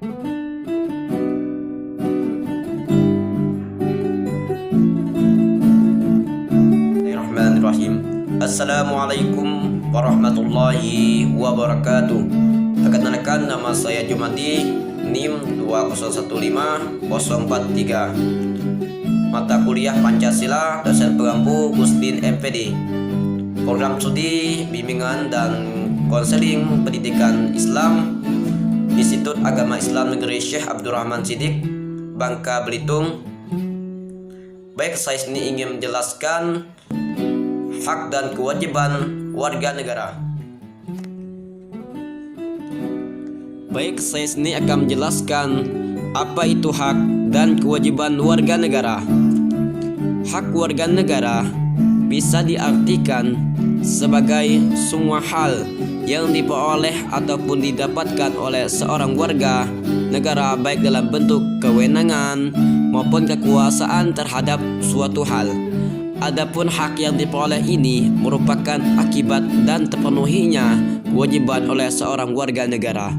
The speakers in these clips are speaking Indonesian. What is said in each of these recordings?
Bismillahirrahmanirrahim. Assalamualaikum warahmatullahi wabarakatuh. Perkenalkan, nama saya Jumadi, NIM 2015043. Mata kuliah Pancasila, dosen pengampu Gustin MPD. Program studi bimbingan dan konseling pendidikan Islam, Institut Agama Islam Negeri Syekh Abdurrahman Siddiq, Bangka Belitung. Baik, saya sini ingin menjelaskan hak dan kewajiban warga negara. Baik, saya sini akan menjelaskan apa itu hak dan kewajiban warga negara. Hak warga negara bisa diartikan sebagai semua hal yang diperoleh ataupun didapatkan oleh seorang warga negara, baik dalam bentuk kewenangan maupun kekuasaan terhadap suatu hal. Adapun hak yang diperoleh ini merupakan akibat dan terpenuhinya kewajiban oleh seorang warga negara.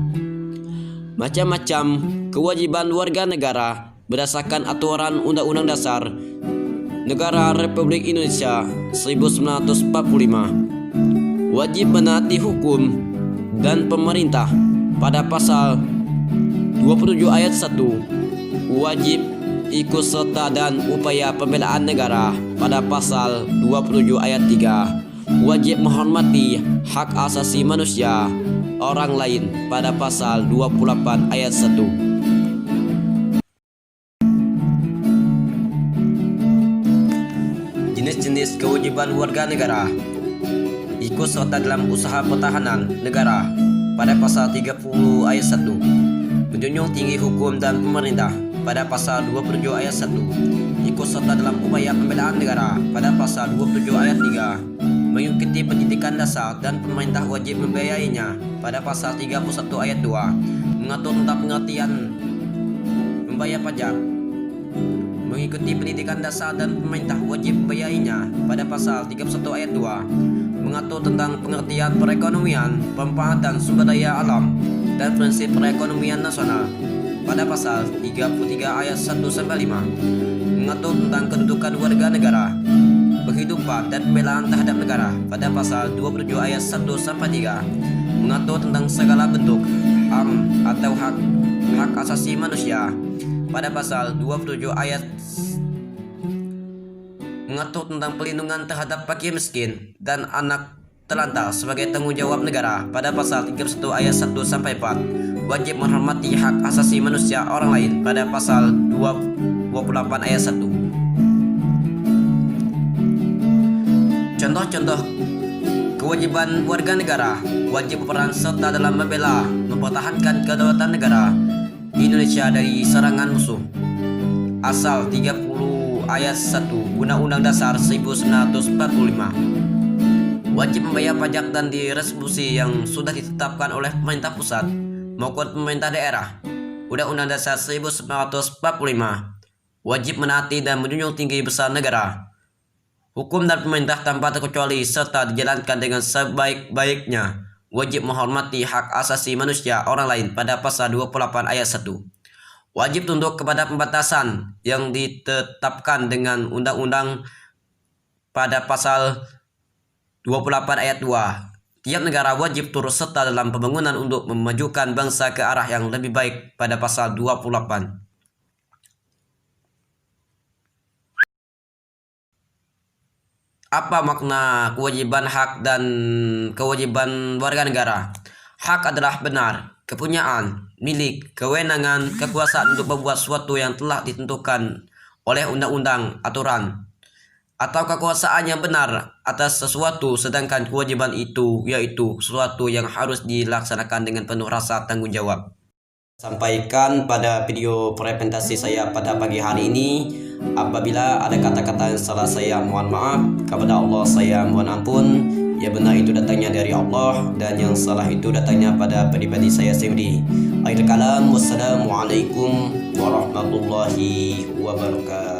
Macam-macam kewajiban warga negara berdasarkan aturan Undang-Undang Dasar Negara Republik Indonesia 1945. Wajib menaati hukum dan pemerintah pada pasal 27 ayat 1. Wajib ikut serta dan upaya pembelaan negara pada pasal 27 ayat 3. Wajib menghormati hak asasi manusia orang lain pada pasal 28 ayat 1. Jenis-jenis kewajiban warga negara: ikut serta dalam usaha pertahanan negara pada pasal 30 ayat 1. Menjunjung tinggi hukum dan pemerintah pada pasal 27 ayat 1. Ikut serta dalam upaya pembelaan negara pada pasal 27 ayat 3. Mengikuti pendidikan dasar dan pemerintah wajib membiayainya pada pasal 31 ayat 2. Mengatur tentang pengertian membayar pajak. Mengikuti pendidikan dasar dan pemerintah wajib membiayainya pada pasal 31 ayat 2. Mengatur tentang pengertian perekonomian, pemanfaatan sumber daya alam, dan prinsip perekonomian nasional pada pasal 33 ayat 1-5. Mengatur tentang kedudukan warga negara, penghidupan dan pembelaan terhadap negara pada pasal 27 ayat 1-3. Mengatur tentang segala bentuk atau hak asasi manusia pada pasal 27 ayat. Mengatur tentang pelindungan terhadap fakir miskin dan anak terlantar sebagai tanggung jawab negara pada pasal 31 ayat 1-4. Wajib menghormati hak asasi manusia orang lain pada pasal 28 ayat 1. Contoh-contoh kewajiban warga negara: wajib berperan serta dalam membela, mempertahankan kedaulatan negara Indonesia dari serangan musuh. Asal 30 ayat 1 Undang-Undang Dasar 1945. Wajib membayar pajak dan diretribusi yang sudah ditetapkan oleh pemerintah pusat maupun pemerintah daerah. Undang-Undang Dasar 1945. Wajib menaati dan menjunjung tinggi besar negara, hukum dan pemerintah tanpa terkecuali serta dijalankan dengan sebaik-baiknya. Wajib menghormati hak asasi manusia orang lain pada pasal 28 ayat 1. Wajib tunduk kepada pembatasan yang ditetapkan dengan undang-undang pada pasal 28 ayat 2. Tiap negara wajib turut serta dalam pembangunan untuk memajukan bangsa ke arah yang lebih baik pada pasal 28. Apa makna kewajiban hak dan kewajiban warga negara? Hak adalah benar, kepunyaan, milik, kewenangan, kekuasaan untuk membuat sesuatu yang telah ditentukan oleh undang-undang, aturan, atau kekuasaan yang benar atas sesuatu, sedangkan kewajiban itu yaitu sesuatu yang harus dilaksanakan dengan penuh rasa tanggung jawab. Sampaikan pada video presentasi saya pada pagi hari ini. Apabila ada kata-kata yang salah, saya mohon maaf. Kepada Allah saya mohon ampun. Yang benar itu datangnya dari Allah, dan yang salah itu datangnya pada pribadi saya sendiri. Akhir kalam, wassalamualaikum warahmatullahi wabarakatuh.